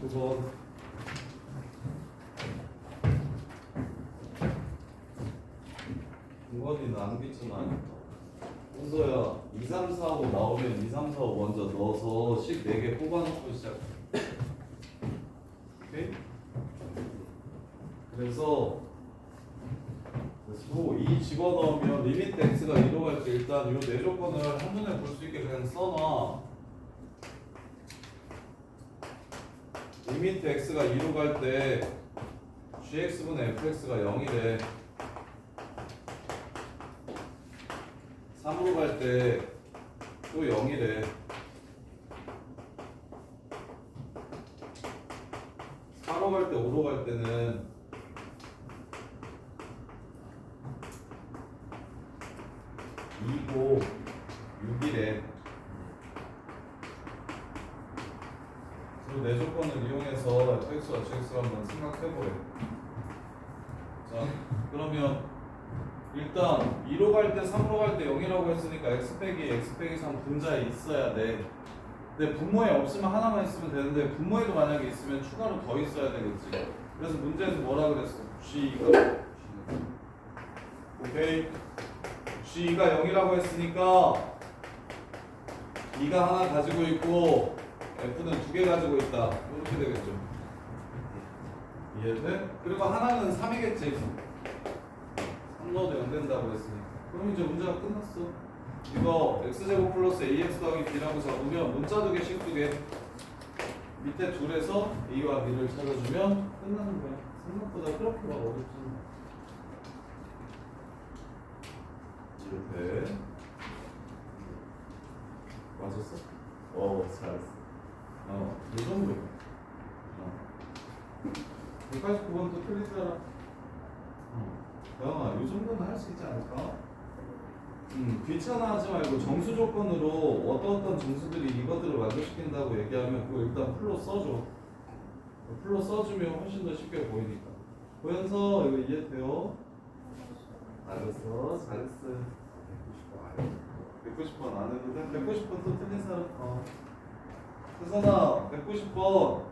49번. 이건이는 안 귀찮아. 은서야 2, 3, 4, 5 나오면 2, 3, 4, 5 먼저 넣어서 식 4개 뽑아놓고 시작해. 오케이? 그래서 이 집어넣으면 리미트 x가 2로 갈 때 일단 이 4조건을 한눈에 볼 수 있게 그냥 써놔. 리미트 x가 2로 갈 때 gx분의 fx가 0이래. 3으로 갈 때 또 0이래. 4로 갈 때 5로 갈 때는 2고 6이래. 그리고 내 조건을 이용해서 fx와 gx를 한번 생각해보래. 자, 그러면 일단 2로 갈 때 3으로 갈 때 0이라고 했으니까 x 빼기 3 분자에 있어야 돼. 근데 분모에 없으면 하나만 있으면 되는데 분모에도 만약에 있으면 추가로 더 있어야 되겠지. 그래서 문제에서 뭐라 그랬어? g가 오케이. g가 0이라고 했으니까 2가 하나 가지고 있고 f는 2개 가지고 있다. 이렇게 되겠죠. 이해돼? 그리고 하나는 3이겠지. 3 넣어도 0 된다고 했으니까. 그럼 이제 문제가 끝났어. 이거 x제곱 플러스 ax 더하기 b라고 적으면 문자 2개 식 2개 밑에 둘에서 a와 b를 찾아주면 끝나는 거야. 생각보다 그렇게 막 어렵지 않아. 이렇게 맞았어? 잘했어. 이 정도. 189번도 틀리더라. 영아, 이 정도는 할 수 있지 않을까? 귀찮아하지 말고 정수 조건으로 어떤 정수들이 이것들을 만족시킨다고 얘기하면 그거 일단 풀로 써줘. 풀로 써주면 훨씬 더 쉽게 보이니까. 고현서 이거 이해돼요? 알았어, 잘했어. 190번 안 해도 돼? 190번 또 틀린 사람. 수선아, 190번.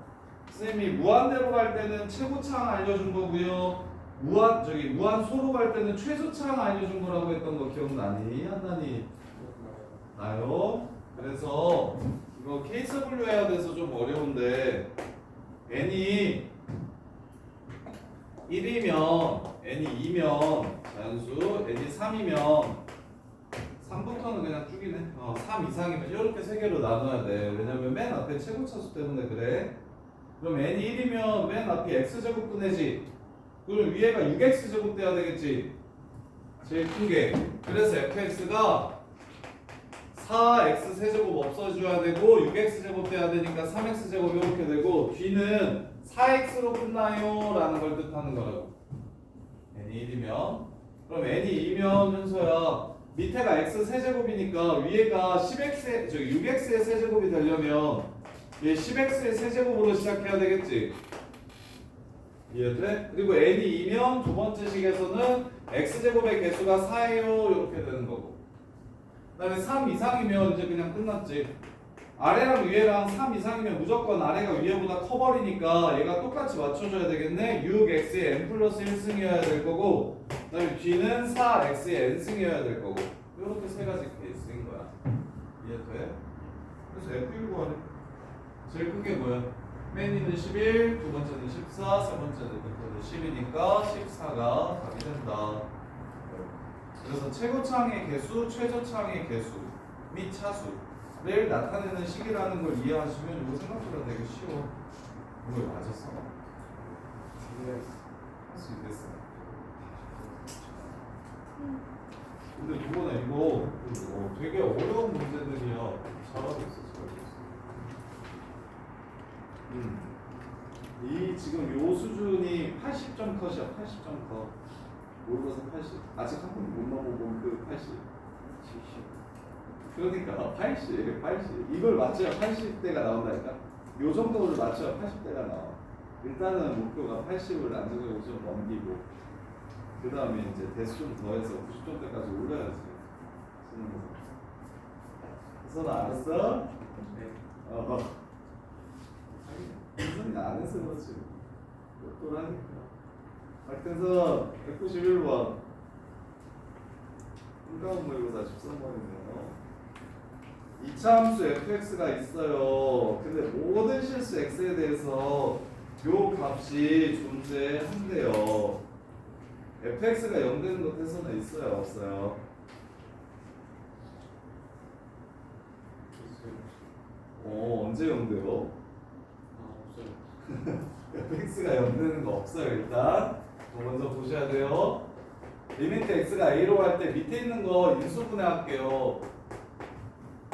선생님이 무한대로 갈 때는 최고차항 알려준 거고요. 무한소로 갈 때는 최소차항 알려준 거라고 했던 거 기억나니? 안 나니? 나요? 그래서 이거 KW 해야 돼서 좀 어려운데 n이 1이면 n이 2면 자연수, n이 3이면 3부터는 그냥 쭉이네. 3 이상이면 이렇게 세 개로 나눠야 돼. 왜냐면 맨 앞에 최고차수 때문에 그래. 그럼 n이 1이면 맨 앞이 x제곱분의지. 그럼 위에가 6x제곱 돼야 되겠지. 제일 큰 게. 그래서 fx가 4x 세제곱 없어져야 되고 6x제곱 돼야 되니까 3x제곱 이렇게 되고 뒤는 4x로 끝나요 라는 걸 뜻하는 거라고. n이 1이면. 그럼 n이 2면 현서야 밑에가 x 세제곱이니까 위에가 6x의 세제곱이 되려면 얘 10x의 세제곱으로 시작해야 되겠지. 이해돼? 그리고 n이 2면 두 번째 식에서는 x제곱의 개수가 4예요 이렇게 되는 거고. 그 다음에 3 이상이면 이제 그냥 끝났지. 아래랑 위에랑 3 이상이면 무조건 아래가 위에보다 커버리니까 얘가 똑같이 맞춰줘야 되겠네. 6x의 n 플러스 1승이어야 될 거고 그 다음에 뒤는 4x의 n승이어야 될 거고 이렇게 세 가지 케이스인 거야. 이해돼? 그래서 f1 구하래. 제일 큰 게 뭐야? 맨 위는 11, 두 번째는 14, 세 번째는 10이니까 14가 답이 된다. 그래서 최고차항의 개수, 최저차항의 개수 및 차수를 나타내는 식이라는 걸 이해하시면 이거 생각보다 되게 쉬워. 이거 맞았어? 할 수 있겠어. 근데 이번에 이거 되게 어려운 문제들이야. 잘하고 있어. 이 지금 요 수준이 80점 컷이야. 80점 컷. 모르고서 80. 아직 한 번도 못 넣어보고 그 80. 70. 그러니까 80. 이걸 맞춰야 80대가 나온다니까. 요 정도를 맞춰야 80대가 나와. 일단은 목표가 80을 안정적으로 좀 넘기고 그 다음에 이제 대수 좀 더해서 90점대까지 올려야지. 쓰는 거. 그래서 나 알았어? 네. 선생님 안 해서 그렇지. 또라니까. 박텐선 191번. 한가운 모의고사 13번이네요. 이차함수 fx가 있어요. 근데 모든 실수 x에 대해서 요 값이 존재한대요. fx가 0 되는 것 해서는 있어요, 없어요? 언제 0 돼요? 없어요. fx가 0 되는 거 없어요. 일단 먼저 보셔야 돼요. 리미트 x가 a로 갈 때 밑에 있는 거 인수분해 할게요.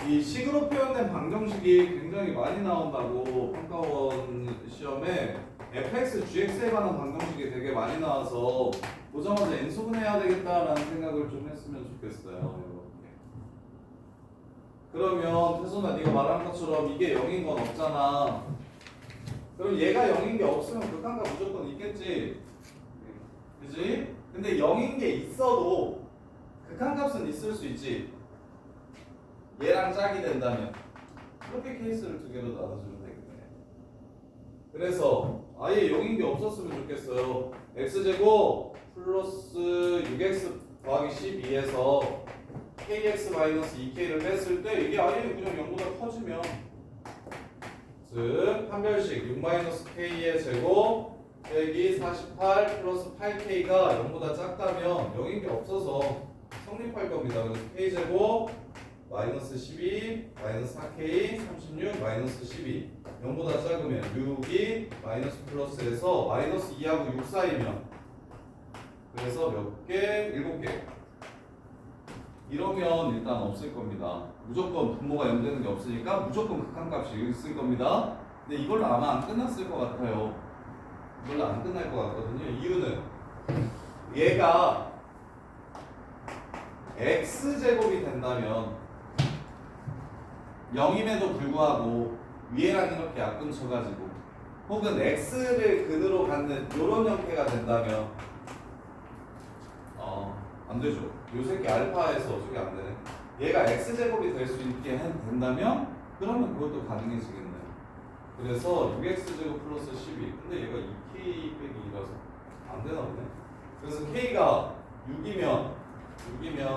이 식으로 표현된 방정식이 굉장히 많이 나온다고 평가원 시험에 fx, gx에 관한 방정식이 되게 많이 나와서 보자마자 인수분해해야 되겠다라는 생각을 좀 했으면 좋겠어요. 이렇게. 그러면 태선아 네가 말한 것처럼 이게 0인 건 없잖아. 그럼 얘가 0인 게 없으면 극한값 무조건 있겠지. 그지? 근데 0인 게 있어도 극한값은 있을 수 있지. 얘랑 짝이 된다면 이렇게 케이스를 두 개로 나눠주면 되겠네. 그래서 아예 0인 게 없었으면 좋겠어요. x제곱 플러스 6x 더하기 12에서 kx-2k를 뺐을 때 이게 아예 그냥 0보다 커지면 즉 판별식 6-k의 제곱 빼기 48 플러스 8k가 0보다 작다면 0인 게 없어서 성립할 겁니다. 그래서 k제곱 마이너스 12 마이너스 4k 36 마이너스 12 0보다 작으면 6이 마이너스 플러스에서 마이너스 2하고 6 사이면 그래서 몇 개? 7개. 이러면 일단 없을 겁니다. 무조건 분모가 0 되는 게 없으니까 무조건 극한값이 있을 겁니다. 근데 이걸로 아마 안 끝났을 것 같아요. 이걸로 안 끝날 것 같거든요. 이유는 얘가 x제곱이 된다면 0임에도 불구하고 위에랑 이렇게 약분 쳐가지고 혹은 x를 근으로 갖는 이런 형태가 된다면 안 되죠. 요 새끼 알파에서 저게 안 되네. 얘가 x제곱이 될 수 있게 된다면 그러면 그것도 가능해지겠네요. 그래서 6x제곱 플러스 12 근데 얘가 2k 빼기 2라서 안 되나 보네. 그래서 k가 6이면 k가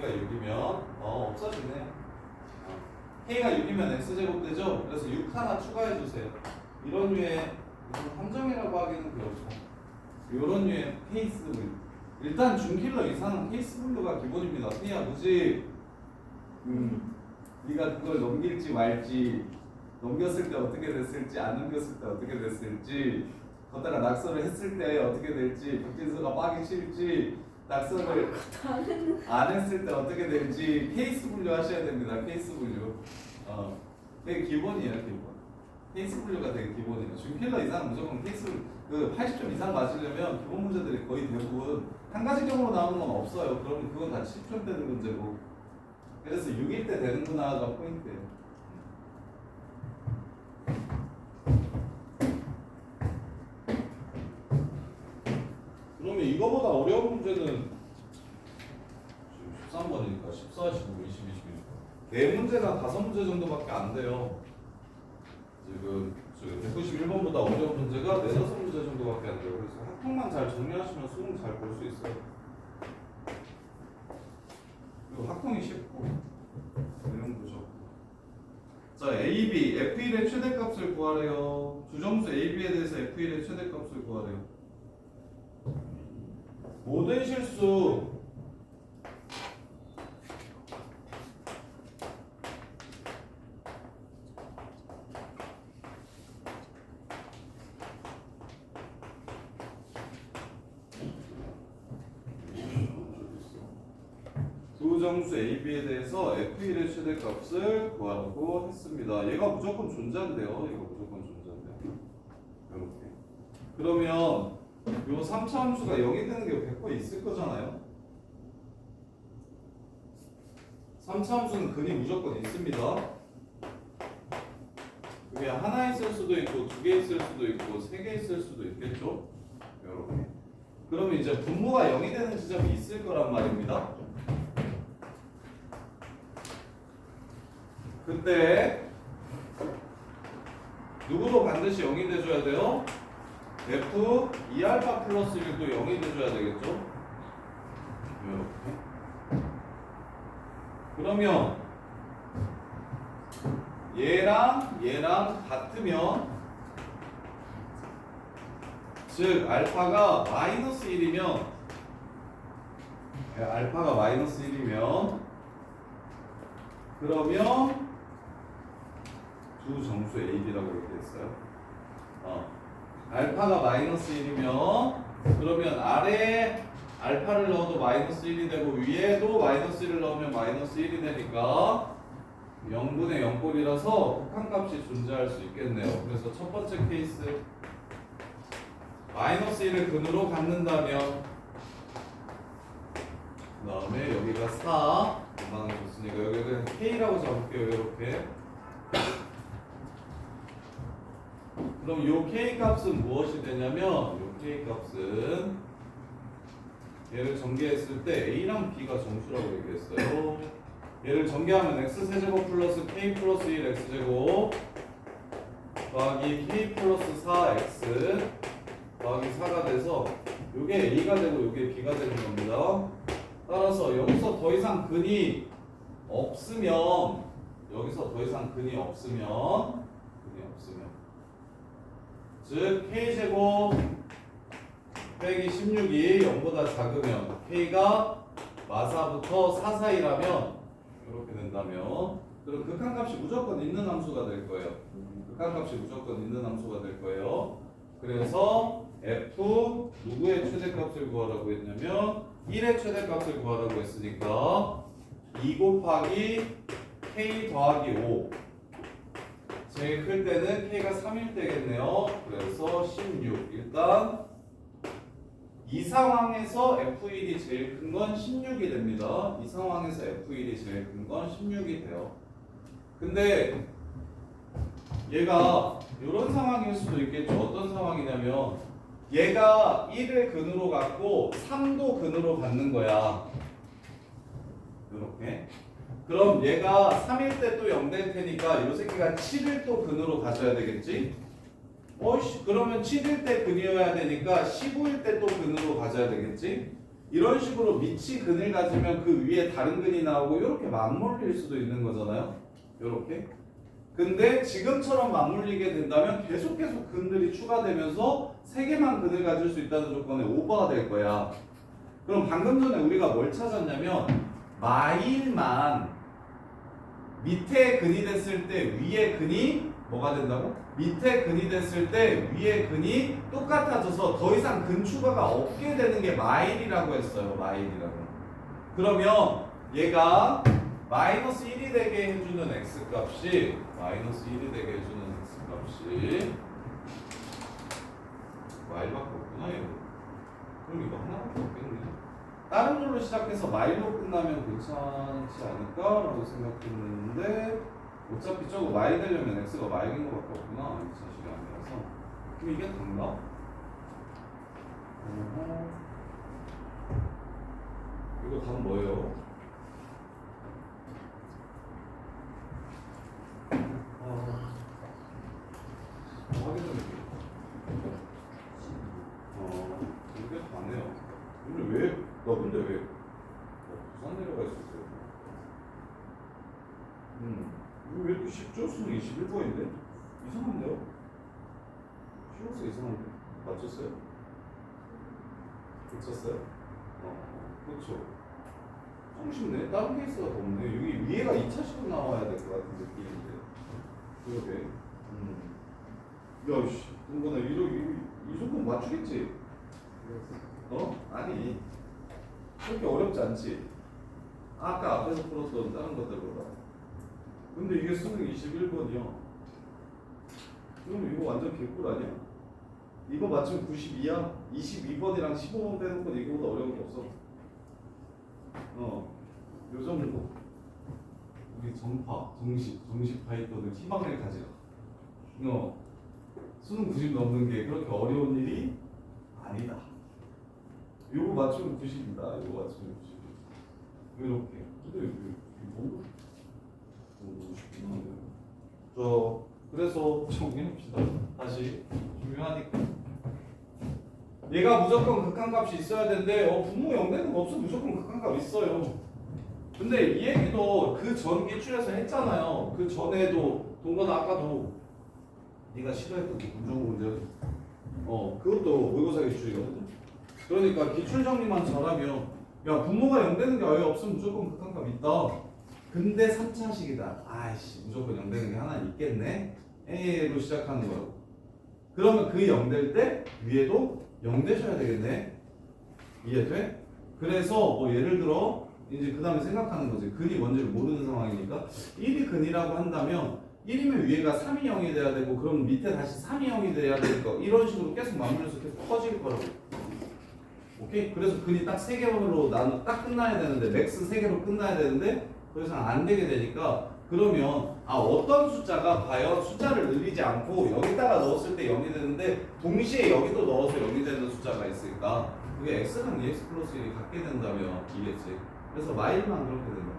6이면 없어지네. k가 6이면 x제곱 되죠? 그래서 6 하나 추가해 주세요. 이런 류의 함정이라고 하기는 그렇죠. 이런 류의 케이스 분류. 일단 준킬러 이상은 케이스 분류가 기본입니다. 그냥 굳이 네가 그걸 넘길지 말지, 넘겼을 때 어떻게 됐을지, 안 넘겼을 때 어떻게 됐을지, 걷다가 낙서를 했을 때 어떻게 될지, 박진수가 빠기 칠지, 낙서를 안 했을 때 어떻게 될지 케이스 분류 하셔야 됩니다. 케이스 분류. 되게 기본이에요, 기본. 케이스 분류가 되게 기본이에요. 준킬러 이상 무조건 케이스 그 80점 이상 맞으려면 기본 문제들이 거의 대부분 한 가지 경우로 나오는 건 없어요. 그러면 그건 다 10점 되는 문제고. 그래서 6일 때 되는구나가 포인트예요. 그러면 이거보다 어려운 문제는 13번이니까 14, 15, 20, 21. 네 문제가 5문제 정도밖에 안 돼요. 지금 191번보다 어려운 문제가 4, 5문제 정도밖에 안 돼요. 그래서 학통만 잘 정리하시면 수능 잘 볼 수 있어요. 그리고 학통이 쉽고 내용도 좋고. 자, AB, F1의 최대값을 구하래요. 주정수 AB에 대해서 F1의 최대값을 구하래요. 모든 실수 정수 AB에 대해서 F1의 최대값을 구하라고 했습니다. 얘가 무조건 존재한대요. 얘가 무조건 존재한대요. 이렇게. 그러면 요 3차 함수가 0이 되는 게 100% 있을 거잖아요. 3차 함수는 근이 무조건 있습니다. 그게 하나 있을 수도 있고 2개 있을 수도 있고 3개 있을 수도 있겠죠. 이렇게. 그러면 이제 분모가 0이 되는 지점이 있을 거란 말입니다. 그때 누구도 반드시 0이 돼줘야 돼요. F 2알파 플러스 1도 0이 돼줘야 되겠죠. 이렇게. 그러면 얘랑 같으면, 즉 알파가 마이너스 1이면, 알파가 마이너스 1이면, 그러면 두 정수 AB라고 얘기했어요. 알파가 마이너스 1이면, 그러면 아래 알파를 넣어도 마이너스 1이 되고 위에도 마이너스 1을 넣으면 마이너스 1이 되니까 0분의 0꼴이라서 극한값이 존재할 수 있겠네요. 그래서 첫 번째 케이스, 마이너스 1을 근으로 갖는다면, 그 다음에 여기가 4 얼마나 줬으니까 여기는 K라고 잡을게요. 이렇게. 그럼 이 K 값은 무엇이 되냐면, 이 K 값은 얘를 전개했을 때 A랑 B가 정수라고 얘기했어요. 얘를 전개하면 X세제곱 플러스 K 플러스 1 X제곱 더하기 K 플러스 4X 더하기 4가 돼서 요게 A가 되고 요게 B가 되는 겁니다. 따라서 여기서 더 이상 근이 없으면, 즉 K제곱 빼기 16이 0보다 작으면, K가 마사부터 4 사이라면, 이렇게 된다면, 그럼 극한값이 무조건 있는 함수가 될 거예요. 그래서 F 누구의 최대값을 구하라고 했냐면 1의 최대값을 구하라고 했으니까 2 곱하기 K 더하기 5, 제일 클 때는 K가 3일 때겠네요. 그래서 16. 일단 이 상황에서 F1이 제일 큰 건 16이 됩니다. 이 상황에서 F1이 제일 큰 건 16이 돼요. 근데 얘가 이런 상황일 수도 있겠죠. 어떤 상황이냐면 얘가 1을 근으로 갖고 3도 근으로 갖는 거야. 이렇게. 그럼 얘가 3일 때 또 0 될 테니까 이 새끼가 7을 또 근으로 가져야 되겠지? 그러면 7일 때 근이어야 되니까 15일 때 또 근으로 가져야 되겠지? 이런 식으로 밑이 근을 가지면 그 위에 다른 근이 나오고 이렇게 맞물릴 수도 있는 거잖아요. 이렇게. 근데 지금처럼 맞물리게 된다면 계속 근들이 추가되면서 3개만 근을 가질 수 있다는 조건에 오버가 될 거야. 그럼 방금 전에 우리가 뭘 찾았냐면 마일만 밑에 근이 됐을 때 위에 근이 뭐가 된다고? 밑에 근이 됐을 때 위에 근이 똑같아져서 더 이상 근 추가가 없게 되는 게 마일이라고 했어요. 그러면 얘가 마이너스 1이 되게 해주는 x값이 마일밖에 없구나. 얘는. 그럼 이거 하나밖에 없겠네. 다른 걸로 시작해서 마일로 끝나면 괜찮지 않을까라고 생각했는데 어차피 저거 마일 되려면 x가 마일인 것밖에 없구나. 2차식이 아니라서. 그럼 이게 답인가? 이거 답은 뭐예요? 확인해볼게요. 이게 다네요. 근데 왜? 부산 내려가 있었어요. 이거 왜 이렇게 쉽죠? 수능 21번인데? 이상한데요? 쉬워서 이상한데? 맞췄어요? 그쳤어요? 그렇죠. 좀 쉽네. 다른 케이스가 더 없네. 여기 위에가 2차식으로 나와야 될 것 같은 느낌인데. 그러게. 야, 씨. 동건아, 이 정도 맞추겠지? 아니. 그렇게 어렵지 않지? 아까 앞에서 풀었던 다른 것들보다. 근데 이게 수능 21번이야. 그럼 이거 완전 개꿀 아니야? 이거 맞추면 92야? 22번이랑 15번 빼놓고 이거보다 어려운 게 없어. 요 정도. 우리 정식 파이터는 희망을 가지라. 수능 90 넘는 게 그렇게 어려운 일이 아니다. 요거 맞추면 90이다. 요거 맞추면 90. 이렇게. 근데 이거 너무 쉽긴 한데. 그래서 정리합시다. 다시 중요하니까. 얘가 무조건 극한값이 있어야 되는데 분모 0되는 거 없어. 무조건 극한값 있어요. 근데 이 얘기도 그 전 기출에서 했잖아요. 그 전에도 동건 아까도 네가 싫어했던 그 부정호 문제 그것도 모의고사 기출이거든. 그러니까 기출 정리만 잘하면 야 분모가 0되는 게 아예 없으면 무조건 극한값 있다. 근데 3차식이다. 아이씨 무조건 0되는 게 하나 있겠네. A로 시작하는 거라고. 그러면 그 0될 때 위에도 0 되셔야 되겠네. 이해돼? 그래서 뭐 예를 들어 이제 그 다음에 생각하는 거지. 근이 뭔지를 모르는 상황이니까 1이 근이라고 한다면 1이면 위에가 3이 0이 돼야 되고 그럼 밑에 다시 3이 0이 돼야 되니까 이런 식으로 계속 맞물려서 계속 커질 거라고. 오케이? 그래서 근이 딱 3개로 나눠 딱 끝나야 되는데 맥스 3개로 끝나야 되는데 더 이상 안 되게 되니까 그러면 어떤 숫자가 과연 숫자를 늘리지 않고 여기다가 넣었을 때 0이 되는데 동시에 여기도 넣어서 0이 되는 숫자가 있으니까 그게 x랑 2x 플러스 1이 같게 된다면 이겠지. 그래서 마일만 그렇게 된다.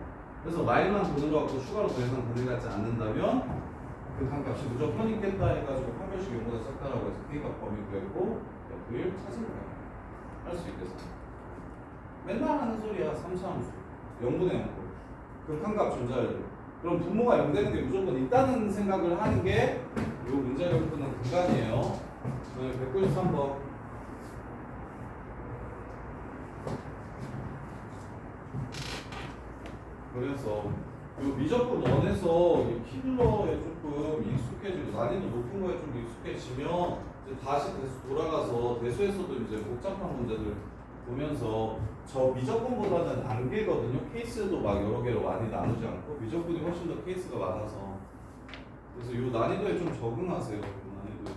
그래서 마일만 돈으로 갖고 추가로 더 이상 돈을 갖지 않는다면 극한값이 무조건 있겠다 해가지고 판별식 용어다 썼다라고 해서 k가 범위 구했고 F1 찾은 거야. 할 수 있겠어. 맨날 하는 소리야. 3차 함수 0분의 0 극한값 존재하려고. 그럼 분모가 0 되는 게 무조건 있다는 생각을 하는 게 이 문제를 푸는 근간이에요. 193번. 그래서 이 미적분 원에서 이 킬러에 조금 익숙해지고 난이도 높은 거에 좀 익숙해지면 이제 다시 대수 돌아가서 대수에서도 이제 복잡한 문제들 보면서 저 미적분보다는 안 길거든요. 케이스도 막 여러 개로 많이 나누지 않고 미적분이 훨씬 더 케이스가 많아서 그래서 이 난이도에 좀 적응하세요. 난이도에 좀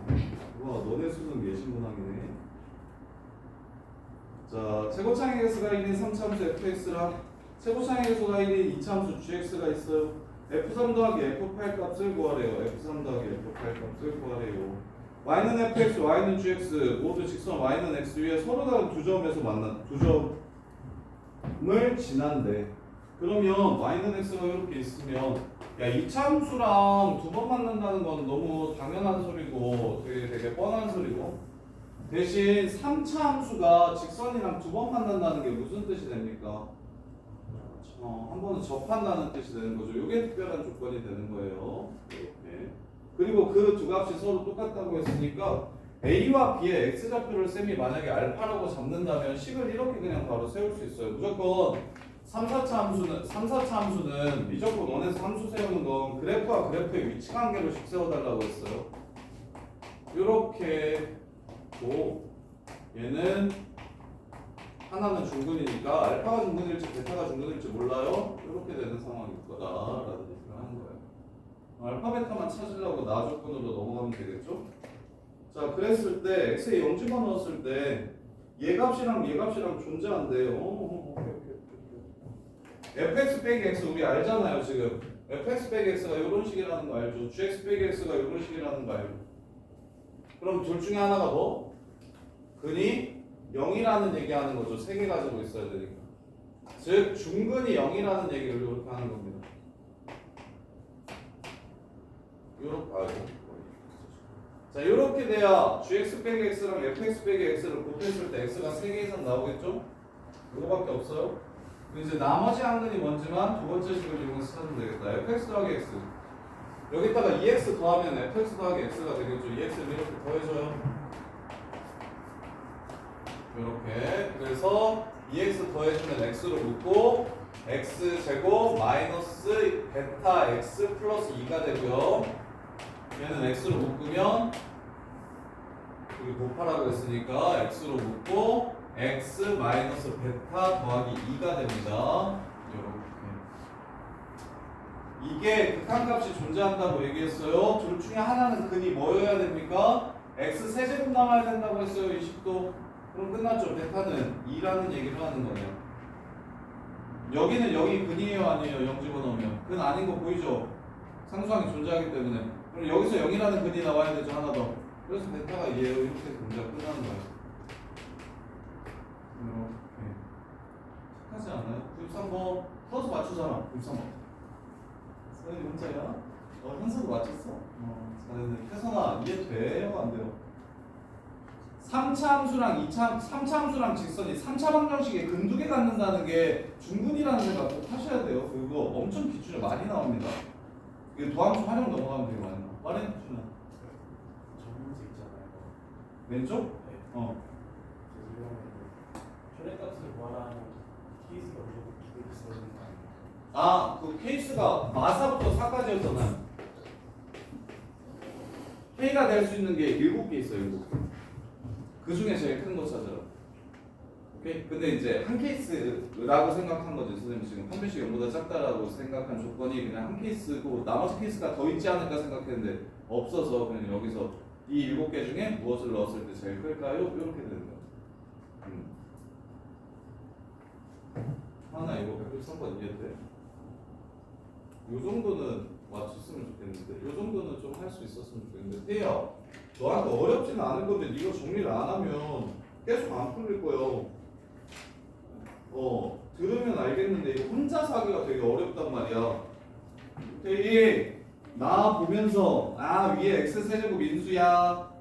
적응하세요. 와 너네 수능 예신문항이네. 자, 최고차항에서가 있는 3차함수 fx랑 최고차항에서가 있는 2차함수 gx가 있어요. f3 더하기 f8 값을 구하래요. f3 더하기 f8 값을 구하래요. y는 fx, y는 gx 모두 직선 y는 x 위에 서로 다른 두 점에서 만난 두 점을 지난대. 그러면 y는 x가 이렇게 있으면 야 2차함수랑 두 번 만난다는 건 너무 당연한 소리고 되게 뻔한 소리고 대신 3차 함수가 직선이랑 두 번 만난다는 게 무슨 뜻이 됩니까? 한 번은 접한다는 뜻이 되는 거죠. 이게 특별한 조건이 되는 거예요. 이렇게. 그리고 그 두 값이 서로 똑같다고 했으니까 A와 B의 X좌표를 쌤이 만약에 알파라고 잡는다면 식을 이렇게 그냥 바로 세울 수 있어요. 무조건 3, 4차 함수는 미적분 원에서 함수 세우는 건 그래프와 그래프의 위치 관계로식 세워달라고 했어요. 이렇게 얘는 하나는 중근이니까 알파가 중근일지 베타가 중근일지 몰라요. 이렇게 되는 상황일 거다라는 얘기를 하는 거예요. 알파 베타만 찾으려고 나 조건으로 넘어가면 되겠죠? 자 그랬을 때 x에 0 집어넣었을 때 얘 값이랑 얘 값이랑 존재한대요. fx 빼기 x 우리 알잖아요 지금. fx 빼기 x가 이런 식이라는 거 알죠? gx 빼기 x가 이런 식이라는 거 알죠? 그럼 둘 중에 하나가 뭐? 근이 0이라는 얘기하는 거죠. 세 개 가지고 있어야 되니까. 즉 중근이 0이라는 얘기를 이렇게 하는 겁니다. 자 이렇게 돼야 gx 빼기 x랑 fx 빼기 x를 곱했을 때 x가 3개 이상 나오겠죠? 이거밖에 없어요. 이제 나머지 한 근이 뭔지만 두 번째 식을 이용해서 찾으면 되겠다. fx 더하기 x 여기다가 2x 더하면 fx 더하기 x가 되겠죠. 2x를 이렇게 더해줘요. 이렇게. 그래서 2x 더해주면 x로 묶고 x제곱 마이너스 베타 x 플러스 2가 되고요. 얘는 x로 묶으면 여기 곱하라고 했으니까 x로 묶고 x 마이너스 베타 더하기 2가 됩니다. 이렇게. 이게 극한값이 존재한다고 얘기했어요. 둘 중에 하나는 근이 뭐여야 됩니까? x 세제곱 남아야 된다고 했어요. 20도. 그럼 끝났죠. 베타는 2라는 얘기를 하는 거네요. 여기는 0이 근이에요 아니에요? 0 집어넣으면 근 아닌 거 보이죠? 상수항이 존재하기 때문에. 그럼 여기서 0이라는 근이 나와야 되죠. 하나 더. 그래서 베타가 2예요. 이렇게 해서 문제가 끝나는 거예요. 이렇게. 착하지 않나요? 93번 풀어서 맞추잖아. 93번 서현이 혼자야? 현석이 맞췄어? 잘했네. 혜선아 이해돼요? 안 돼요? 3차 함수랑 3차 함수랑 직선이 3차 방정식에 근두개 갖는다는 게 중근이라는 생각 꼭 하셔야 돼요. 그거 엄청 기출에 많이 나옵니다. 이게 도함수 활용 넘어가면 되게 많이 나와. 말해 준아. 전문지 있잖아요. 왼쪽? 네. 혈액값을 구하라는 케이스가 무조건 기록이 있어야 되는 거 아니에요? 아, 그 케이스가 마사부터 4까지였잖아요. K가 될 수 있는 게 7개 있어요. 7개. 그 중에 제일 큰 거 찾으라. 오케이? 근데 이제 한 케이스라고 생각한 거지. 선생님 지금 한 배씩 0보다 작다라고 생각한 조건이 그냥 한 케이스고 나머지 케이스가 더 있지 않을까 생각했는데 없어서 그냥 여기서 이 7개 중에 무엇을 넣었을 때 제일 클까요? 이렇게 되는 거야. 하나 이거 103번 이해돼? 요 정도는 맞췄으면 좋겠는데 요 정도는 좀 할 수 있었으면 좋겠는데 태야 너한테 어렵지는 않을 건데 네가 정리를 안 하면 계속 안 풀릴 거예요. 들으면 알겠는데 이거 혼자서 하기가 되게 어렵단 말이야. 태희 나 보면서 위에 x세제곱 인수야.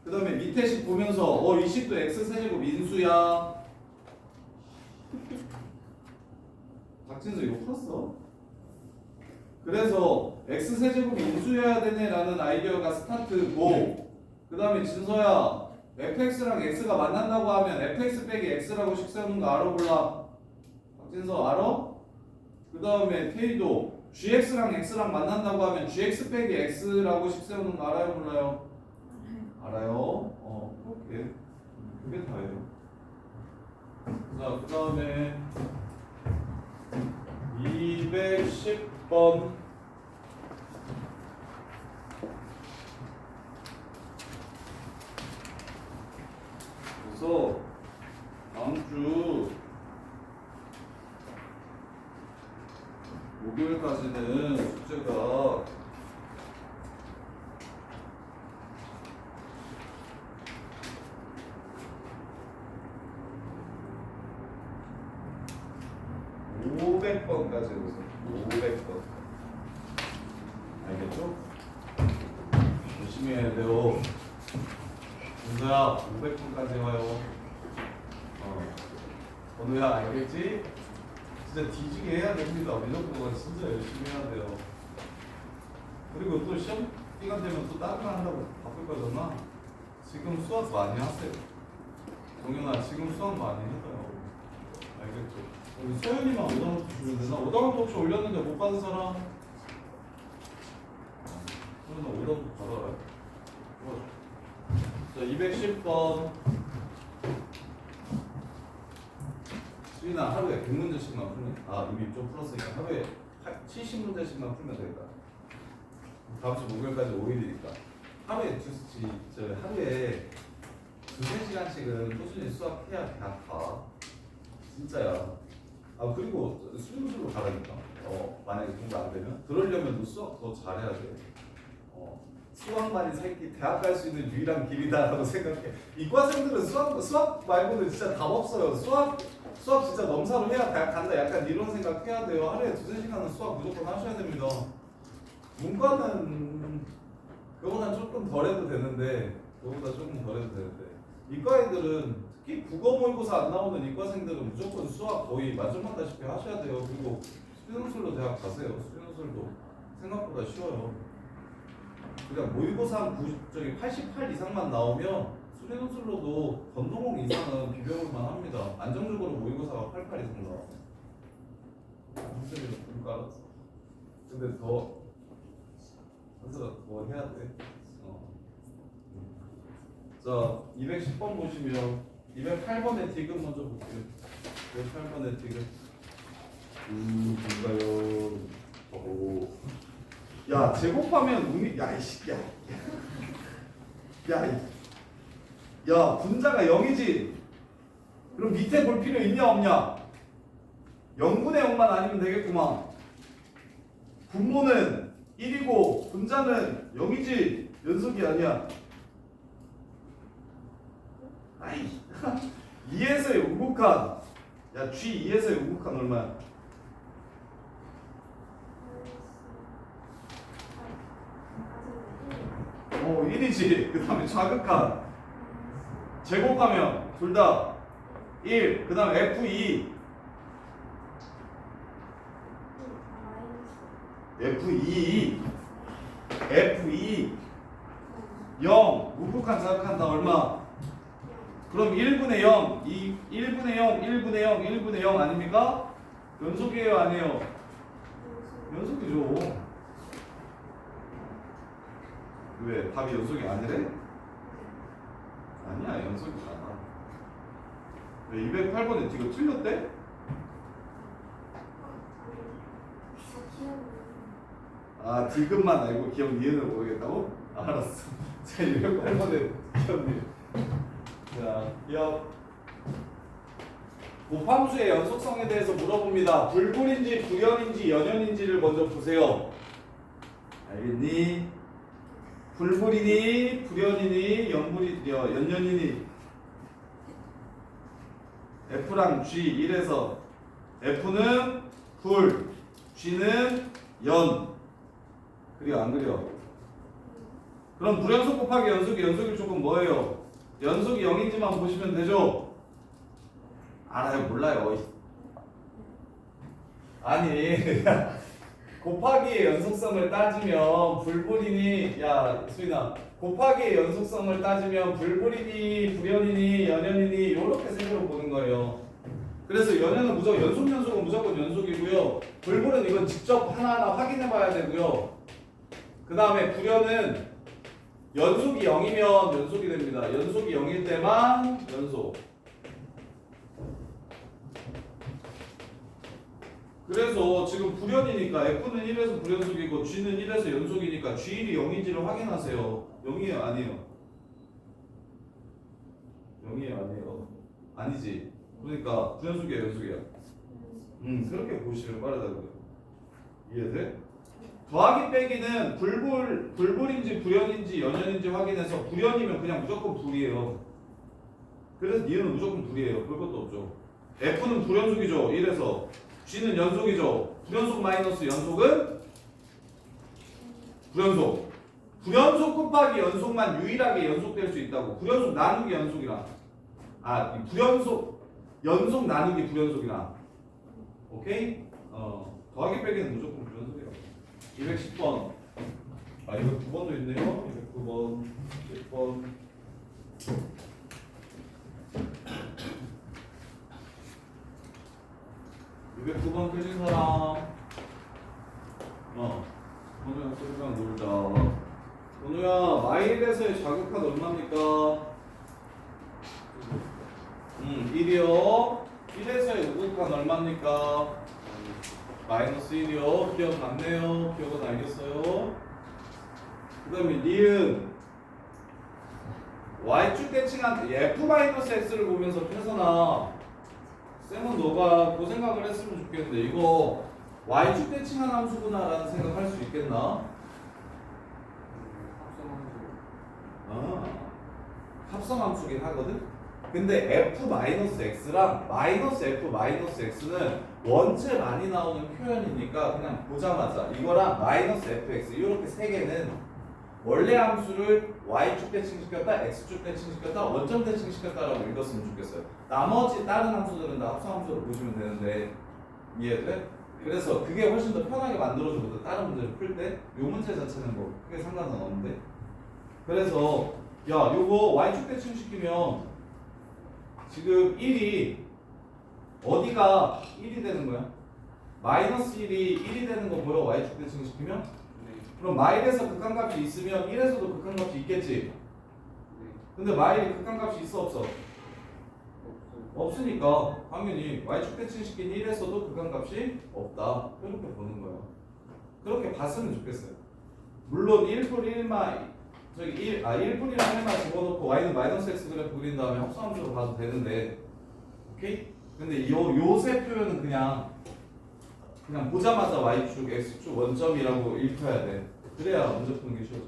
그 다음에 밑에 식 보면서 이 식도 x세제곱 인수야. 박진수 이거 풀었어? 그래서 x세제곱이 인수여야 되네라는 아이디어가 스타트고 그 다음에 진서야 fx랑 x가 만난다고 하면 fx 빼기 x라고 식 세우는 거 알아 몰라? 박진서 알아? 그 다음에 K도 gx랑 x랑 만난다고 하면 gx 빼기 x라고 식 세우는 거 알아요 몰라요? 알아요? 그렇게 그게 다예요. 자, 그 다음에 210번 그래서 다음 주 목요일까지는 숙제가 500번까지 해보세요. 500번. 알겠죠? 열심히 해야 돼요. 은서야, 500번까지 와요. 건우야, 알겠지? 진짜 뒤지게 해야 됩니다. 미적분은 진짜 열심히 해야 돼요. 그리고 또 시험 기간 되면 또 다른 거 한다고 바쁠 거잖아. 지금 수학 많이 하세요. 동현아, 지금 수학 많이 해줘요. 알겠죠? 우리 서현이만 오다운도 주면 되나? 오다운도 혹시 올렸는데 못 받은 사람? 서현아 오다운도 받아라. 자, 210번. 수인아 하루에 100문제씩만 풀면 이미 좀 풀었으니까 하루에 70문제씩만 풀면 되겠다. 다음 주 목요일까지 5일이니까 하루에 하루에 2-3시간씩은 꾸준히 수학해야 대학 가. 진짜야. 그리고 수능술로 가라니까. 만약에 공부 안 되면 그러려면 너 수학 더 잘해야 돼. 수학만이 새끼 대학 갈 수 있는 유일한 길이다라고 생각해. 이과생들은 수학 말고는 진짜 답 없어요. 수학 진짜 넘사로 해야 대학 간다. 약간 이런 생각 해야 돼요. 하루에 2-3시간은 수학 무조건 하셔야 됩니다. 문과는 그거보다 조금 덜 해도 되는데 이과 애들은 특히 국어 모의고사 안 나오는 이과생들은 무조건 수학 거의 만점받다시피 하셔야 돼요. 그리고 수능술로 대학 가세요. 수능술도 생각보다 쉬워요. 그냥 모의고사 88 이상만 나오면 수능술로도 건너공 이상은 비벼볼만 합니다. 안정적으로 모의고사가 88 이상 나와. 선생님은 문과라서. 근데 한수가 더 해야 돼. 자, 210번 보시면 208번의 디귿 먼저 볼게요. 208번의 디귿. 뭔가요? 야, 제곱하면 야, 분자가 0이지. 그럼 밑에 볼 필요 있냐 없냐? 0분의 0만 아니면 되겠구만. 분모는 1이고 분자는 0이지. 연속이 아니야. 2에서의 우극한. 야, G2에서의 우극한 얼마야? 1이지. 그 다음에 자극한 제곱하면 둘 다 1. 그 다음에 F2 F2 0 우극한 자극한다 얼마? 그럼 1분의 0 1분의 0 1분의 0 1분의 0 아닙니까? 연속이에요 아니에요? 연속이죠. 왜? 답이 연속이 아니래? 아니야 연속이잖아. 왜 208번에 이거 틀렸대? 아 디귿만 알고 기억 니은을 모르겠다고? 알았어. 제가 208번에 기억 니은. 자 기억 곱함수의 연속성에 대해서 물어봅니다. 불불인지 불연인지 연연인지를 먼저 보세요. 알겠니? 불불이니 불연이니 연연이니 F랑 G 1에서 F는 불, G는 연. 그려 안 그려? 그럼 불연속 곱하기 연속이 조금 뭐예요? 연속이 0인지만 보시면 되죠? 알아요 몰라요? 아니 곱하기의 연속성을 따지면 불불이니 야 수인아 곱하기의 연속성을 따지면 불불이니 불연이니 연연이니 이렇게 색으로 보는 거예요. 그래서 연연은 무조건 연속은 무조건 연속이고요. 불불은 이건 직접 하나하나 확인해 봐야 되고요. 그 다음에 불연은 연속이 0이면 연속이 됩니다. 연속이 0일 때만 연속. 그래서 지금 불연이니까 F는 1에서 불연속이고 G는 1에서 연속이니까 G1이 0인지를 확인하세요. 0이에요 아니에요? 0이에요 아니에요? 아니지. 그러니까 불연속이야 연속이야? 그렇게 보시면 빠르다고요. 이해돼? 더하기 빼기는 불불인지 불연인지 연연인지 확인해서 불연이면 그냥 무조건 불이에요. 그래서 니은 무조건 불이에요. 볼 것도 없죠. F는 불연속이죠. 1에서 G는 연속이죠. 불연속 마이너스 연속은 불연속. 불연속 곱하기 연속만 유일하게 연속될 수 있다고. 불연속 나누기 연속이랑 불연속 연속 나누기 불연속이랑. 오케이? 더하기 빼기는 무조건 불연속이에요. 210번. 아 이거 9번도 있네요. 209번, 10번. 209번 틀린 사람. 오늘랑 소리랑 놀자. 오늘야 마일에서의 자극한 얼마입니까? 1이요. 1에서의 우극한 얼마입니까? 마이너스 1이요. 기억 맞네요. 기억은 알겠어요. 그 다음에 니은 y축 대칭한 f-x를 보면서 펴서나 쌤은 너가 그 생각을 했으면 좋겠는데 이거 y축 대칭한 함수구나 라는 생각할 수 있겠나? 합성함수긴 하거든? 근데 f-x랑 -f-x는 원체 많이 나오는 표현이니까 그냥 보자마자 이거랑 -fx 이렇게 세 개는 원래 함수를 y축 대칭시켰다, x축 대칭시켰다, 원점 대칭시켰다라고 읽었으면 좋겠어요. 나머지 다른 함수들은 다 합성함수로 보시면 되는데 이해돼? 그래서 그게 훨씬 더 편하게 만들어주거든. 다른 문제를 풀 때 이 문제 자체는 뭐 크게 상관은 없는데 그래서 야 요거 y축 대칭시키면 지금 1이 어디가 1이 되는 거야? 마이너스 1이 1이 되는 거 보여? y축 대칭시키면? 그럼 마일에서 극한값이 있으면 1에서도 극한값이 있겠지? 근데 마일이 극한값이 있어 없어? 없으니까 당연히 y축 대칭시킨 1에서도 극한값이 없다. 이렇게 보는 거야. 그렇게 봤으면 좋겠어요. 물론 1풀 1마 저기 1풀이랑 1마 집어넣고 y는 마이너스 x 그래프 그린 다음에 합성함수로 봐도 되는데 오케이? 근데 요 세 표현은 그냥 보자마자 y축, x축 원점이라고 읽혀야 돼. 그래야 문제 푸는 게 쉬워져.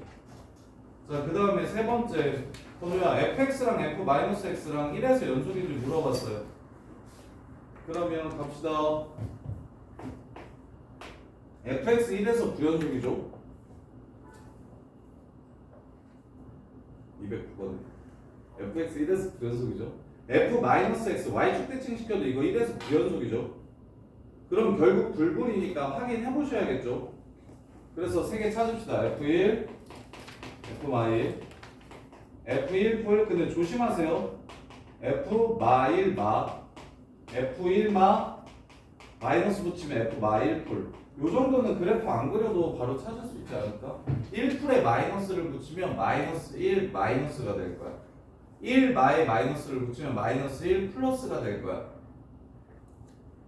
자, 그 다음에 세 번째 번호야 fx랑 f-x랑 1에서 연속인지 물어봤어요. 그러면 갑시다. fx 1에서 불연속이죠. 209번. fx 1에서 부연속이죠. f-x y축 대칭시켜도 이거 1에서 부연속이죠. 그럼 결국 불분이니까 확인해 보셔야겠죠. 그래서 세 개 찾읍시다. f1, f-1, f1 풀. 근데 조심하세요. f-1 마, f1 마 마이너스 붙이면 f-1 풀. 요 정도는 그래프 안 그려도 바로 찾을 수 있지 않을까? 1풀에 마이너스를 붙이면 마이너스 1 마이너스가 될 거야. 1 마에 마이너스를 붙이면 마이너스 1 플러스가 될 거야.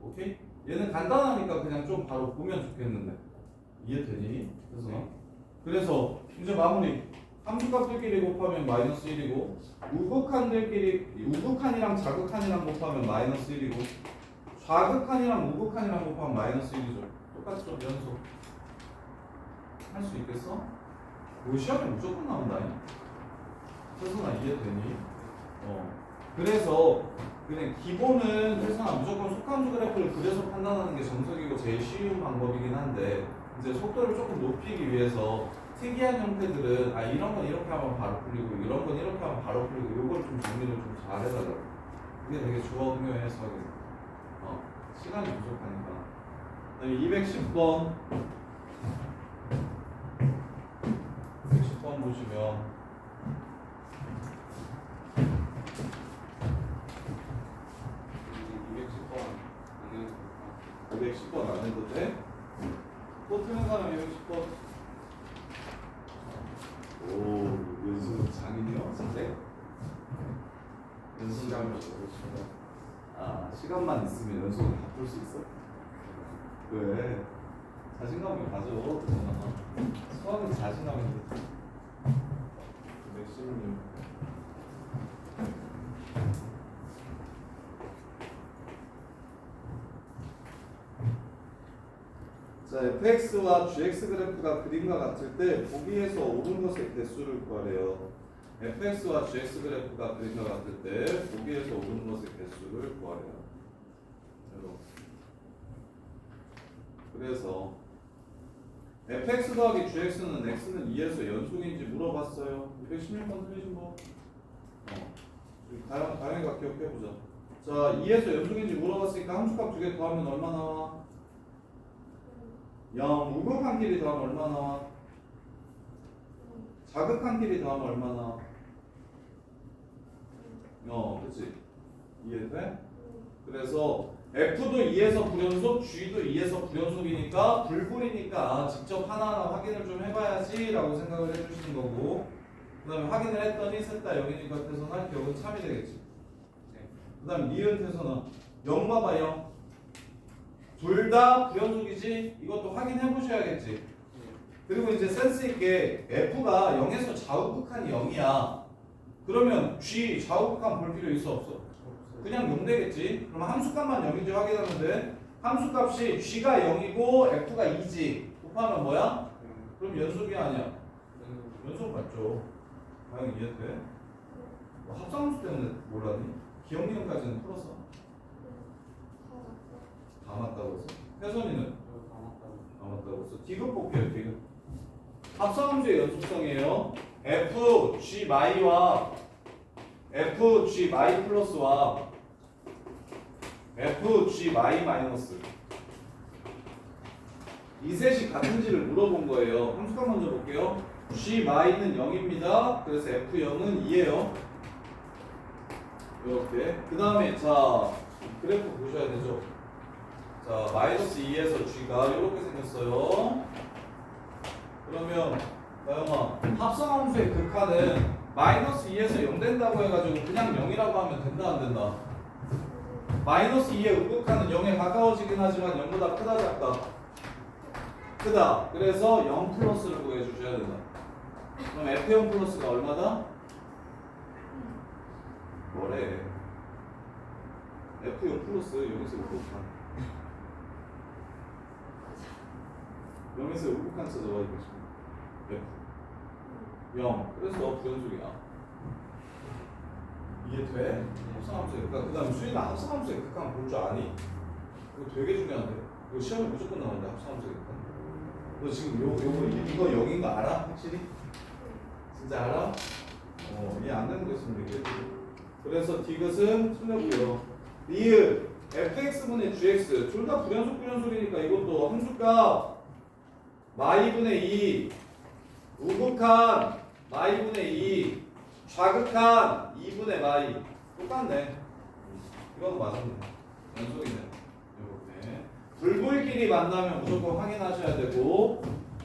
오케이? 얘는 간단하니까 그냥 좀 바로 보면 좋겠는데 이해되니? 그래서 이제 마무리. 함수값들끼리 곱하면 마이너스 1이고 우극한이랑 자극한이랑 곱하면 마이너스 1이고 좌극한이랑 우극한이랑 곱하면 마이너스 1이죠. 똑같죠? 연속. 할 수 있겠어? 뭐 시험에 무조건 나온다니. 태선아 이해되니? 그래서 그냥 기본은 태선아 무조건 속함수 그래프를 그려서 판단하는 게 정석이고 제일 쉬운 방법이긴 한데 이제 속도를 조금 높이기 위해서 특이한 형태들은 이런 건 이렇게 하면 바로 풀리고 이런 건 이렇게 하면 바로 풀리고 요걸 좀 정리를 좀 잘 해달라고. 이게 되게 중요해서 시간이 부족하니까. 그다음에 210번 210번 보시면 210번 안 해도 돼? 또 틀린 사람 210번. 오, 연수 장인이요? 선생? 연수 장인. 시간만 있으면 연수는 다 풀 수 있어? 왜? 자신감을 가져. 수학은 자신감인데. 맥시멈. 자, fx와 gx 그래프가 그림과 같을 때 보기에서 옳은 것의 개수를 구하래요. fx와 gx 그래프가 그림과 같을 때 보기에서 옳은 것의 개수를 구하래요. 그래서 fx 더하기 gx는 x는 2에서 연속인지 물어봤어요. 216번 틀리신 분? 다행히가 기억해보자. 자, 2에서 연속인지 물어봤으니까 함수값 2개 더하면 얼마 나와? 0. 우극한끼리 더하면 얼마 나와? 자극한끼리 더하면 얼마 나와? 그치? 이해돼? 그래서 F도 2에서 불연속, G도 2에서 불연속이니까 불분이니까 직접 하나하나 확인을 좀 해봐야지 라고 생각을 해주시는 거고, 그 다음에 확인을 했더니 셋 다 0이니까 태선아 기억은 참이 되겠지. 그 다음 니은 태선아 0 봐봐 0. 둘 다 불연속이지? 이것도 확인해 보셔야겠지. 그리고 이제 센스 있게 F가 0에서 좌우극한이 0이야. 그러면 G 좌우극한 볼 필요 있어 없어? 그냥 0 되겠지. 그럼 함수값만 0인지 확인하면 돼. 함수값이 G가 0이고 F가 2지. 곱하면 뭐야? 그럼 연속이 아니야. 연속 맞죠. 당연히 이해돼. 합성함수 때문에 몰랐니? 기억리은까지는 풀었어. 다 맞다고 했어. 혜선이는? 다 맞다고 했어. 디귿 볼게요. 디귿. 합성함수의 연속성이에요. f g 마이와 f g 마이 플러스와 f g 마이 마이너스 이 셋이 같은지를 물어본 거예요. 함수값 먼저 볼게요. g 마이는 0입니다. 그래서 f 0은 2예요. 이렇게. 그 다음에 자 그래프 보셔야 되죠. 자, 마이너스 2에서 G가 이렇게 생겼어요. 그러면 다영아, 합성함수의 극한은 마이너스 2에서 0 된다고 해가지고 그냥 0이라고 하면 된다 안 된다? 마이너스 2의 우극한은 0에 가까워지긴 하지만 0보다 크다 작다? 크다. 그래서 0 플러스를 구해주셔야 된다. 그럼 F0 플러스가 얼마다? 뭐래? F0 플러스 0에서 우극한 0에서 우극한 찾아가지고 있습니다. F 0. 그래서 부연속이야. 이해돼? 합성함수의 극한. 그 다음에 수인아 합성함수의 극한 볼 줄 아니? 이거 되게 중요한데. 이거 시험에 무조건 나오는데 합성함수의 극한. 너 지금 이거 0인 거 알아? 확실히? 진짜 알아? 이해 안 되는 거 있으면 얘기해. 그래서 디귿은 틀렸고요. 리을 fx분의 gx 둘 다 불연속이니까 이것도 함수값 마이분의 2 우극한 마이분의 2 좌극한 2분의 마이 똑같네. 이건 맞았네. 연속이네. 이렇게 불부일끼리 만나면 무조건 확인하셔야 되고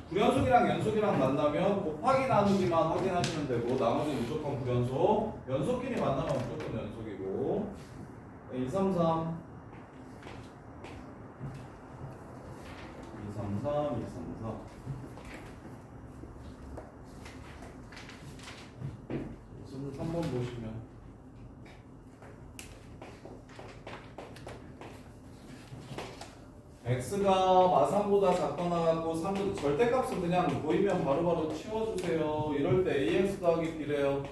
불연속이랑 연속이랑 만나면 곱하기 나누기만 확인하시면 되고 나머지 무조건 불연속. 연속끼리 만나면 무조건 연속이고 2, 3, 3 2, 3, 3 2, 3, 4 지금 3번 보시면 x가 마삼보다 작거나 같고 3도 절대값은 그냥 보이면 바로바로 치워주세요. 이럴 때 ax 더하기 b래요.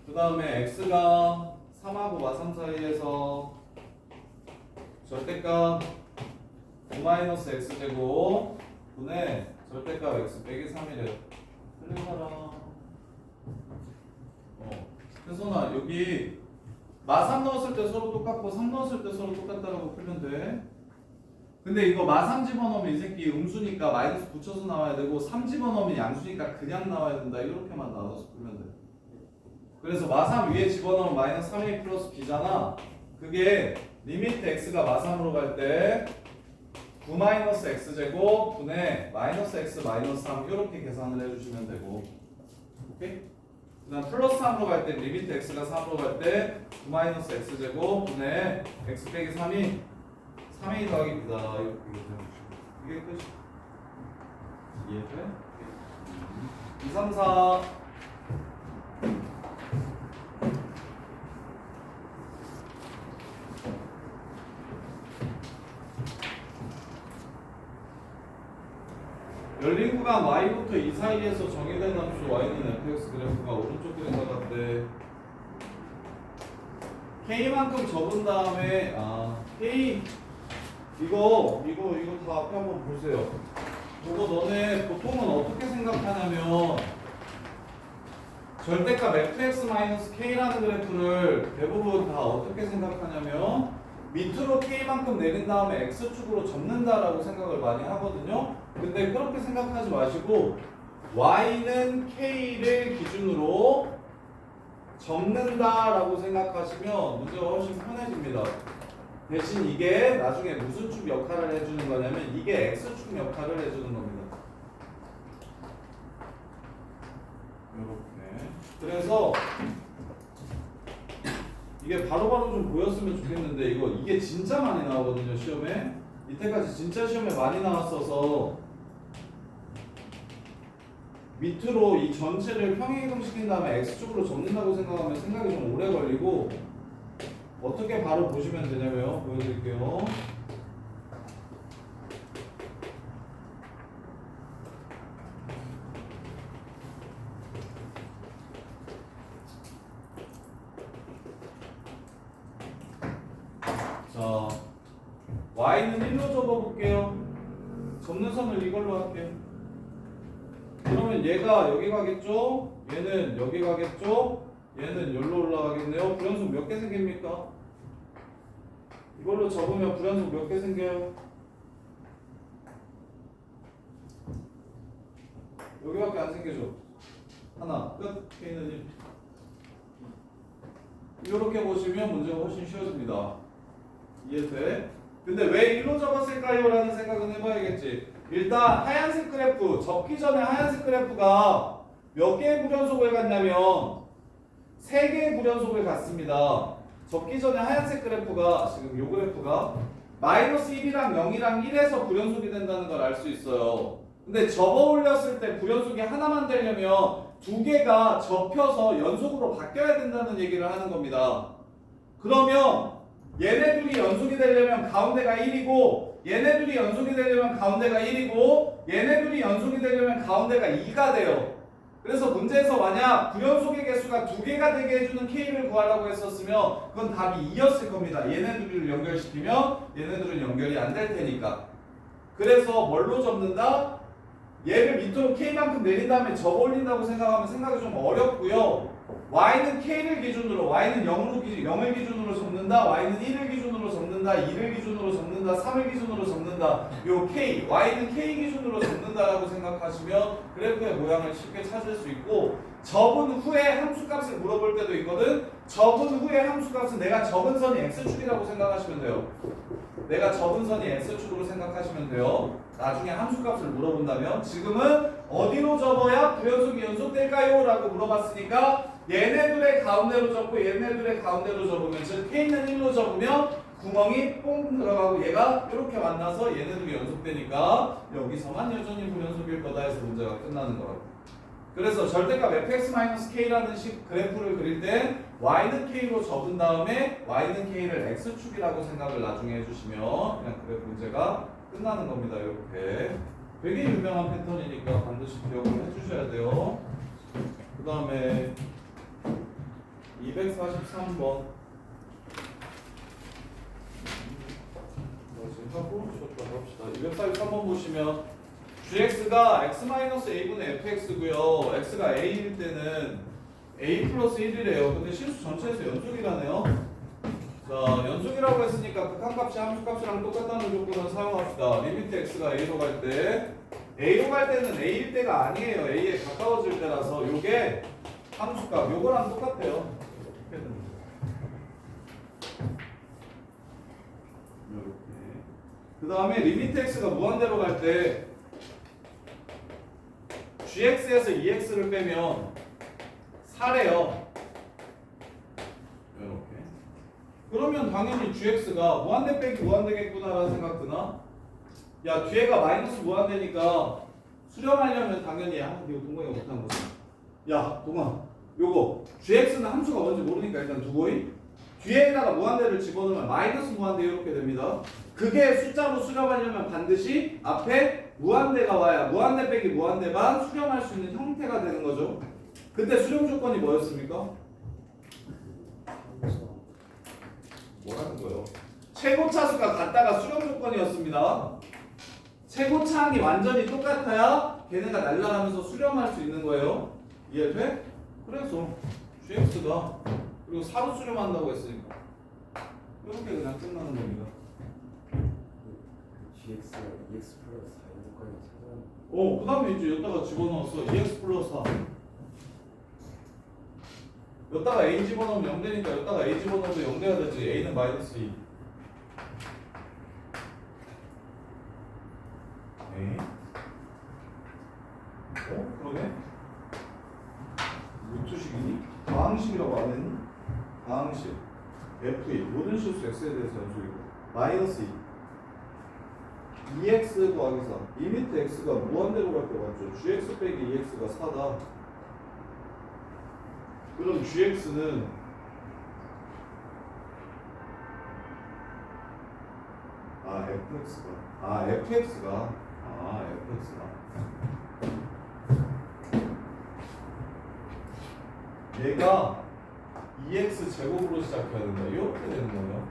그 다음에 x가 3하고 마삼 사이에서 절대값 5-x제곱 분의 절대값 x 빼기 3이래요. 틀린 사람. 혜선아 여기 마3 넣었을 때 서로 똑같고 3 넣었을 때 서로 똑같다라고 풀면 돼. 근데 이거 마3 집어넣으면 이 새끼 음수니까 마이너스 붙여서 나와야 되고 3 집어넣으면 양수니까 그냥 나와야 된다. 이렇게만 나눠서 풀면 돼. 그래서 마3 위에 집어넣으면 마이너스 3a 플러스 b잖아. 그게 리미트 x가 마3으로 갈 때 9-x제곱 분의 마이너스 x 마이너스 3 이렇게 계산을 해주시면 되고 오케이? 그 다음 플러스 3으로 갈 때 리미트 x가 3으로 갈 때 9-x제곱 분의 x 빼기 3이 3a 더하기 b다 이렇게 계산해주시면 이게 끝이 이해돼? 2, 3, 4 열린 구간 y부터 2 사이에서 정의된 함수 y는 fx 그래프가 오른쪽 그림과 같대. k만큼 접은 다음에 k 이거 다 앞에 한번 보세요. 저거 너네 보통은 어떻게 생각하냐면 절대값 fx-k라는 그래프를 대부분 다 어떻게 생각하냐면 밑으로 k만큼 내린 다음에 x축으로 접는다라고 생각을 많이 하거든요. 근데 그렇게 생각하지 마시고 y는 k를 기준으로 접는다라고 생각하시면 문제가 훨씬 편해집니다. 대신 이게 나중에 무슨 축 역할을 해주는 거냐면 이게 x축 역할을 해주는 겁니다. 이렇게. 그래서 이게 바로바로 좀 보였으면 좋겠는데 이게 진짜 많이 나오거든요 시험에. 이때까지 진짜 시험에 많이 나왔어서 밑으로 이 전체를 평행이동시킨 다음에 x축으로 접는다고 생각하면 생각이 좀 오래 걸리고 어떻게 바로 보시면 되냐면 보여드릴게요. 자, y는 1로 접어볼게요. 접는 선을 이걸로 할게요. 그러면 얘가 여기 가겠죠? 얘는 여기 가겠죠? 얘는 여기로 올라가겠네요. 불연속 몇 개 생깁니까? 이걸로 접으면 불연속 몇 개 생겨요? 여기밖에 안 생기죠? 하나, 끝. K는 1. 이렇게 보시면 문제가 훨씬 쉬워집니다. 이해돼? 근데 왜 1로 접었을까요? 라는 생각은 해봐야겠지. 일단 하얀색 그래프, 접기 전에 하얀색 그래프가 몇 개의 불연속을 갖냐면 3개의 불연속을 갖습니다. 접기 전에 하얀색 그래프가 지금 요 그래프가 마이너스 1이랑 0이랑 1에서 불연속이 된다는 걸 알 수 있어요. 근데 접어 올렸을 때 불연속이 하나만 되려면 2개가 접혀서 연속으로 바뀌어야 된다는 얘기를 하는 겁니다. 그러면 얘네 둘이 연속이 되려면 가운데가 1이고 얘네 둘이 연속이 되려면 가운데가 1이고 얘네 둘이 연속이 되려면 가운데가 2가 돼요. 그래서 문제에서 만약 불연속의 개수가 2개가 되게 해주는 K를 구하라고 했었으면 그건 답이 2였을 겁니다. 얘네 둘을 연결시키면 얘네 둘은 연결이 안 될 테니까. 그래서 뭘로 접는다? 얘를 밑으로 K만큼 내린 다음에 접어 올린다고 생각하면 생각이 좀 어렵고요. Y는 K를 기준으로, Y는 0을 기준으로 적는다, Y는 1을 기준으로 적는다, 2를 기준으로 적는다, 3을 기준으로 적는다. 요 K, Y는 K 기준으로 적는다라고 생각하시면 그래프의 모양을 쉽게 찾을 수 있고, 접은 후에 함수값을 물어볼 때도 있거든. 접은 후에 함수값은 내가 접은 선이 X축이라고 생각하시면 돼요. 내가 접은 선이 X축으로 생각하시면 돼요. 나중에 함수값을 물어본다면 지금은 어디로 접어야 부연속이 연속될까요? 라고 물어봤으니까 얘네들의 가운데로 접고 얘네들의 가운데로 접으면, 즉 K는 1로 접으면 구멍이 뽕 들어가고 얘가 이렇게 만나서 얘네들이 연속되니까 여기서만 여전히 불연속일 거다 해서 문제가 끝나는 거라고. 그래서 절대값 fx-k라는 식 그래프를 그릴 땐 y는 k로 접은 다음에 y는 k를 x축이라고 생각을 나중에 해주시면 그냥 그래프 문제가 끝나는 겁니다. 이렇게 되게 유명한 패턴이니까 반드시 기억을 해주셔야 돼요. 그 다음에 243번 하고 쉬었다 합시다. 243번 보시면 gx가 x-a분의 fx고요. x가 a일 때는 a 플러스 1이래요. 근데 실수 전체에서 연속이라네요. 자, 연속이라고 했으니까 극한값이 함수값이랑 똑같다는 조건을 사용합시다. 리미트 x가 a로 갈 때, a로 갈 때는 a일 때가 아니에요. a에 가까워질 때라서 요게 함수값, 요거랑 똑같아요. 이렇게. 그 다음에 리미트 x가 무한대로 갈 때 gx에서 2x를 빼면 4래요. 이렇게. 그러면 당연히 gx가 무한대 빼기 무한대겠구나라는 생각 드나? 야, 뒤에가 마이너스 무한대니까 수렴하려면 당연히 이거 동공이가 못한 거지. 야, 동아, 요거 gx는 함수가 뭔지 모르니까 일단 두고이 뒤에다가 무한대를 집어넣으면 마이너스 무한대 이렇게 됩니다. 그게 숫자로 수렴하려면 반드시 앞에 무한대가 와야 무한대 빼기 무한대만 수렴할 수 있는 형태가 되는 거죠. 그때 수렴 조건이 뭐였습니까? 뭐라는 거예요? 최고 차수가 같다가 수렴 조건이었습니다. 최고 차항이 완전히 똑같아야 걔네가 날아가면서 수렴할 수 있는 거예요. 이해돼? 그래서 gx가 그리고 4로 수렴한다고 했으니까 이렇게 그냥 끝나는 겁니다. gx가 2x 플러스 4 연속까지 찾아는 그 다음에 이제 여기다가 집어넣었어. 2x 플러스 4. 여기다가 a 집어넣으면 0 되니까 여기다가 a 집어넣어도 0 돼야 되지. a는 마이너스 2. 네. 그러게? 루트식이니? 다항식이라고 안 했니? 다항식 f2 모든 실수 x에 대해서 연속이고 마이너스 2 2x 더하기 4 리미트 x가 무한대로 갈 때 맞죠? gx 빼기 2x가 4다. 그럼 gx는 fx가 얘가 2x 제곱으로 시작해야 된다. 이렇게 되는 거예요.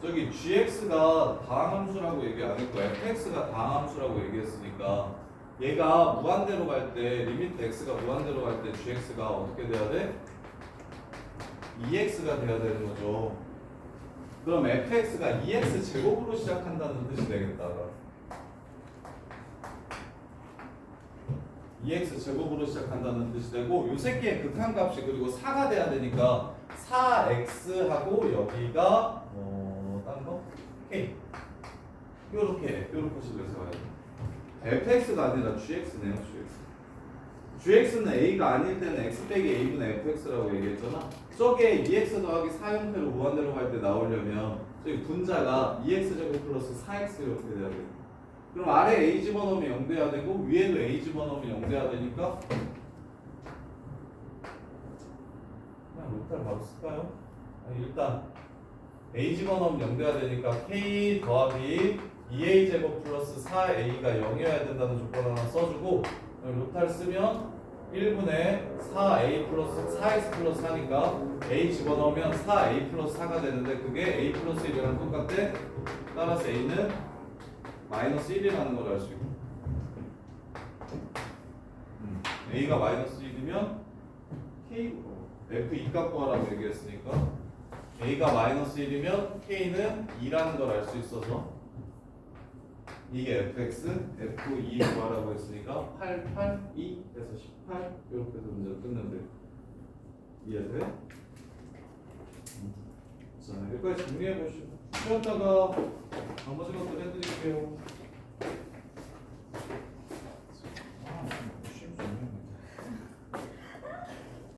저기 gx가 다항함수라고 얘기 안 했고 fx가 다항함수라고 얘기했으니까 얘가 무한대로 갈 때 리미트 x가 무한대로 갈 때 gx가 어떻게 돼야 돼? 2x가 돼야 되는 거죠. 그럼 fx가 2x 제곱으로 시작한다는 뜻이 되겠다. 2x 제곱으로 시작한다는 뜻이 되고 요 새끼의 극한값이 그리고 4가 돼야 되니까 4x하고 여기가 다른 거? k 요렇게 식으로 써야 돼. fx가 아니라 gx네요. gx는 a가 아닐 때는 x 빼기 a분의 fx라고 얘기했잖아. 저게 2x 더하기 4 형태로 무한대로 갈 때 나오려면 저기 분자가 2x 제곱 플러스 4x 이렇게 돼야 돼. 그럼 아래 a 집어넣으면 0 돼야 되고 위에도 a 집어넣으면 0 돼야 되니까 그냥 로탈 바로 쓸까요? 아니, 일단 a 집어넣으면 0 돼야 되니까 k 더하기 2a 제곱 플러스 4a가 0이어야 된다는 조건 하나 써주고 로탈 쓰면 1분의 4a 플러스 4x 플러스 4니까 a 집어넣으면 4a 플러스 4가 되는데 그게 a 플러스 1이랑 똑같대. 따라서 a는 마이너스 1이라는 걸 알 수 있고 a가 마이너스 1이면 k f2 값 구하라고 얘기했으니까 a가 마이너스 1이면 k는 2라는 걸 알 수 있어서 이게 fx, f2 구하라고 했으니까 8, 8, 2에서 18 이렇게 해서 문제를 끝낸대. 이해돼? 자, 여기까지 정리해보시고 쉬었다가 나머지 것들 해드릴게요.